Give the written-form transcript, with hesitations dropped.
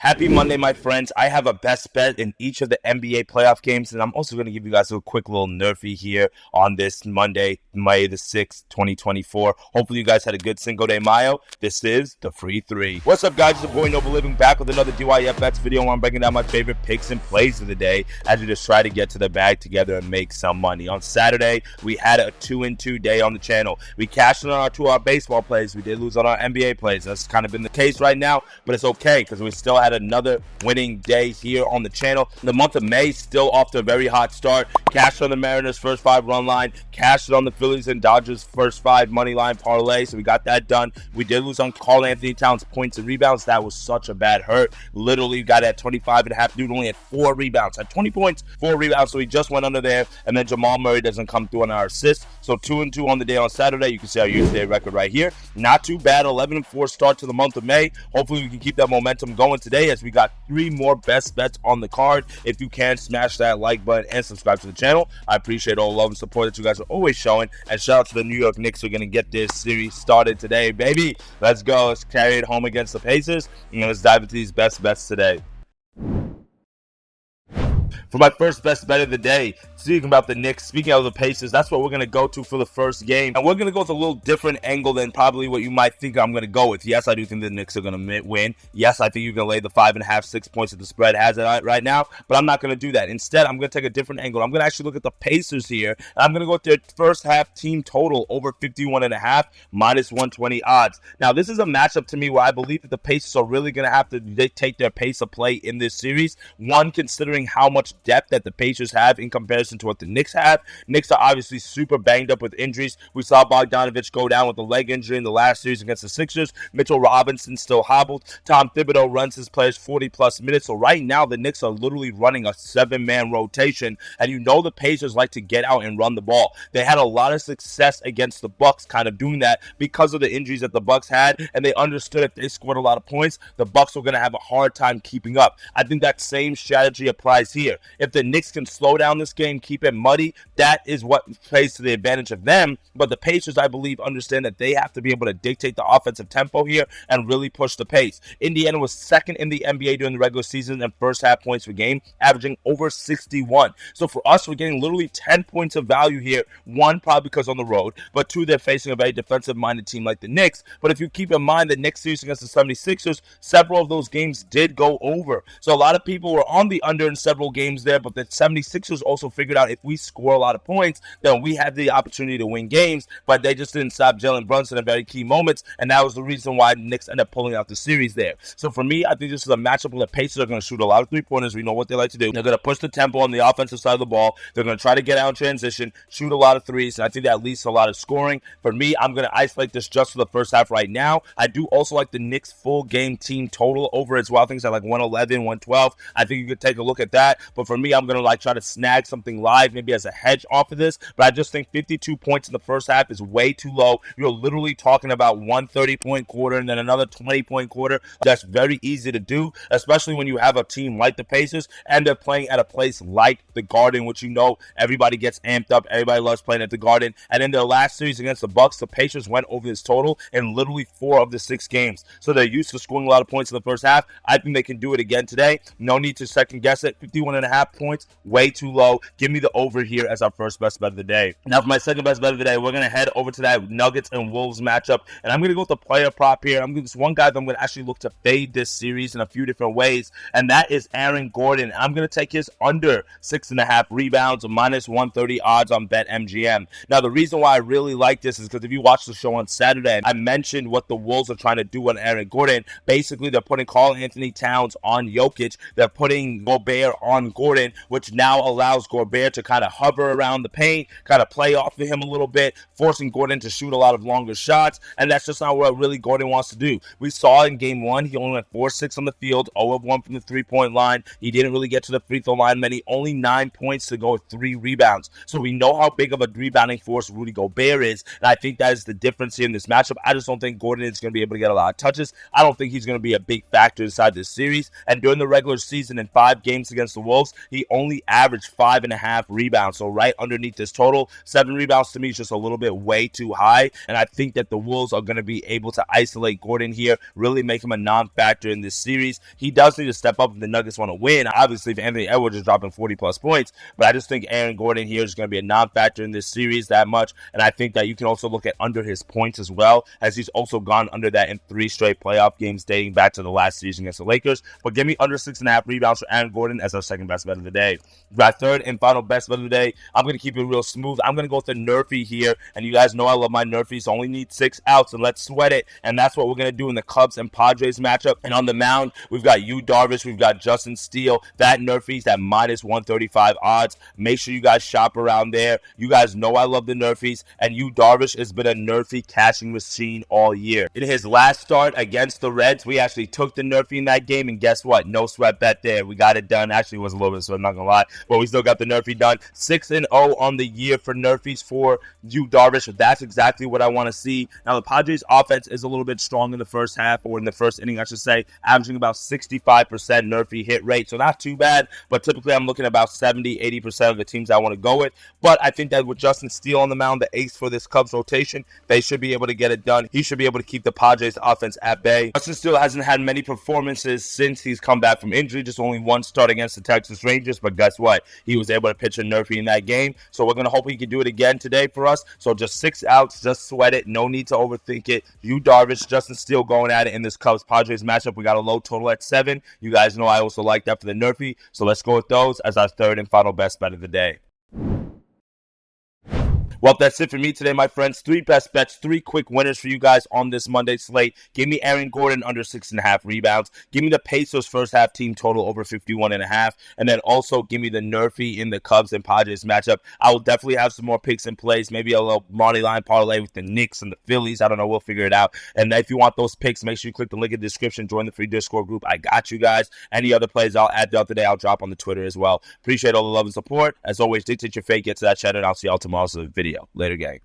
Happy Monday, my friends. I have a best bet in each of the NBA playoff games, and I'm also going to give you guys a quick little nerfy here on this Monday, May the 6th, 2024. Hopefully, you guys had a good Cinco de Mayo. This is the Free 3. What's up, guys? It's your boy Nova Living back with another DYF Bets video where I'm breaking down my favorite picks and plays of the day as we just try to get to the bag together and make some money. On Saturday, we had a 2-2 day on the channel. We cashed in on our baseball plays. We did lose on our NBA plays. That's kind of been the case right now, but it's okay because we still had another winning day here on the channel. The month of May still off to a very hot start. Cashed on the Mariners first 5 run line, cashed on the Phillies and Dodgers first 5 money line parlay, so we got that done. We did lose on Karl Anthony Towns points and rebounds. That was such a bad hurt. Literally got at 25.5. Dude only had 4 rebounds, had 20 points, 4 rebounds, so he just went under there. And then Jamal Murray doesn't come through on our assists. So 2-2 on the day on Saturday. You can see our year-to-date record right here. Not too bad. 11-4 start to the month of May. Hopefully we can keep that momentum going today as we got 3 more best bets on the card. If you can, smash that like button and subscribe to the channel. I appreciate all the love and support that you guys are always showing. And shout out to the New York Knicks who are going to get this series started today, baby. Let's go. Let's carry it home against the Pacers. And let's dive into these best bets today. For my first best bet of the day, speaking about the Knicks, speaking of the Pacers, that's what we're going to go to for the first game. And we're going to go with a little different angle than probably what you might think I'm going to go with. Yes, I do think the Knicks are going to win. Yes, I think you can lay the 5.5, 6 points that the spread has it right now, but I'm not going to do that. Instead, I'm going to take a different angle. I'm going to actually look at the Pacers here, and I'm going to go with their first half team total over 51.5, minus 120 odds. Now, this is a matchup to me where I believe that the Pacers are really going to have to dictate their pace of play in this series. One, considering how much depth that the Pacers have in comparison to what the Knicks have. Knicks are obviously super banged up with injuries. We saw Bogdanovich go down with a leg injury in the last series against the Sixers. Mitchell Robinson still hobbled. Tom Thibodeau runs his players 40-plus minutes. So right now, the Knicks are literally running a 7-man rotation, and you know the Pacers like to get out and run the ball. They had a lot of success against the Bucks kind of doing that because of the injuries that the Bucks had, and they understood if they scored a lot of points, the Bucks were going to have a hard time keeping up. I think that same strategy applies here. If the Knicks can slow down this game, keep it muddy, that is what plays to the advantage of them. But the Pacers, I believe, understand that they have to be able to dictate the offensive tempo here and really push the pace. Indiana was second in the NBA during the regular season in first half points per game, averaging over 61. So for us, we're getting literally 10 points of value here. One, probably because on the road, but two, they're facing a very defensive-minded team like the Knicks. But if you keep in mind the Knicks series against the 76ers, several of those games did go over. So a lot of people were on the under in several games there, but the 76ers also figured out if we score a lot of points, then we have the opportunity to win games, but they just didn't stop Jalen Brunson in very key moments, and that was the reason why the Knicks ended up pulling out the series there. So for me, I think this is a matchup where the Pacers are going to shoot a lot of three-pointers. We know what they like to do. They're going to push the tempo on the offensive side of the ball. They're going to try to get out in transition, shoot a lot of threes, and I think that leads to a lot of scoring. For me, I'm going to isolate this just for the first half right now. I do also like the Knicks full game team total over as well. I think it's at like 111, 112. I think you could take a look at that, but for me, I'm going to try to snag something live, maybe as a hedge off of this, but I just think 52 points in the first half is way too low. You're literally talking about one 30-point quarter and then another 20-point quarter. That's very easy to do, especially when you have a team like the Pacers and they're playing at a place like the Garden, which you know everybody gets amped up. Everybody loves playing at the Garden. And in their last series against the Bucks, the Pacers went over this total in literally 4 of the 6 games. So they're used to scoring a lot of points in the first half. I think they can do it again today. No need to second guess it. 51.5 points, way too low. Give me the over here as our first best bet of the day. Now for my second best bet of the day, we're going to head over to that Nuggets and Wolves matchup, and I'm going to go with the player prop here. This one guy that I'm going to actually look to fade this series in a few different ways, and that is Aaron Gordon. I'm going to take his under 6.5 rebounds, minus 130 odds on BetMGM. Now the reason why I really like this is because if you watch the show on Saturday, I mentioned what the Wolves are trying to do on Aaron Gordon. Basically, they're putting Karl Anthony Towns on Jokic. They're putting Gobert on Gordon, which now allows Gobert to kind of hover around the paint, kind of play off of him a little bit, forcing Gordon to shoot a lot of longer shots, and that's just not what really Gordon wants to do. We saw in game 1, he only went 4-6 on the field, 0-1 from the three-point line. He didn't really get to the free throw line many, only 9 points to go with 3 rebounds. So we know how big of a rebounding force Rudy Gobert is, and I think that is the difference here in this matchup. I just don't think Gordon is going to be able to get a lot of touches. I don't think he's going to be a big factor inside this series, and during the regular season in 5 games against the Wolves, he only averaged 5.5 rebounds. So right underneath this total, 7 rebounds to me is just a little bit way too high. And I think that the Wolves are going to be able to isolate Gordon here, really make him a non-factor in this series. He does need to step up if the Nuggets want to win. Obviously, if Anthony Edwards is dropping 40-plus points, but I just think Aaron Gordon here is going to be a non-factor in this series that much. And I think that you can also look at under his points as well, as he's also gone under that in 3 straight playoff games dating back to the last season against the Lakers. But give me under 6.5 rebounds for Aaron Gordon as our second best bet of the day. My third and final best bet of the day, I'm going to keep it real smooth. I'm going to go with the Nerfy here. And you guys know I love my Nerfies. Only need 6 outs, and let's sweat it. And that's what we're going to do in the Cubs and Padres matchup. And on the mound, we've got Yu Darvish, we've got Justin Steele. That Nerfies at minus 135 odds. Make sure you guys shop around there. You guys know I love the Nerfies. And Yu Darvish has been a Nerfy catching machine all year. In his last start against the Reds, we actually took the Nerfy in that game. And guess what? No sweat bet there. We got it done. Actually, it was a little bit, so I'm not going to lie. But we still got the Nerfy done. 6-0 on the year for Nerfies for Yu Darvish. That's exactly what I want to see. Now, the Padres offense is a little bit strong in the first half, or in the first inning, I should say, averaging about 65% Nerfy hit rate. So not too bad, but typically I'm looking at about 70-80% of the teams I want to go with. But I think that with Justin Steele on the mound, the ace for this Cubs rotation, they should be able to get it done. He should be able to keep the Padres offense at bay. Justin Steele hasn't had many performances since he's come back from injury, just only one start against the Texas Rangers, but guess what? He was able to pitch a Nerfy in that game. So we're going to hope he can do it again today for us. So just 6 outs, just sweat it. No need to overthink it. Yu Darvish, Justin Steele going at it in this Cubs-Padres matchup. We got a low total at 7. You guys know I also like that for the Nerfy. So let's go with those as our third and final best bet of the day. Well, that's it for me today, my friends. 3 best bets, 3 quick winners for you guys on this Monday slate. Give me Aaron Gordon under 6.5 rebounds. Give me the Pacers first half team total over 51.5. And then also give me the Nerfy in the Cubs and Padres matchup. I will definitely have some more picks in place. Maybe a little money line parlay with the Knicks and the Phillies. I don't know. We'll figure it out. And if you want those picks, make sure you click the link in the description. Join the free Discord group. I got you guys. Any other plays I'll add throughout the day, I'll drop on the Twitter as well. Appreciate all the love and support. As always, dictate your fate. Get to that chat, and I'll see y'all tomorrow's video. Later, gang.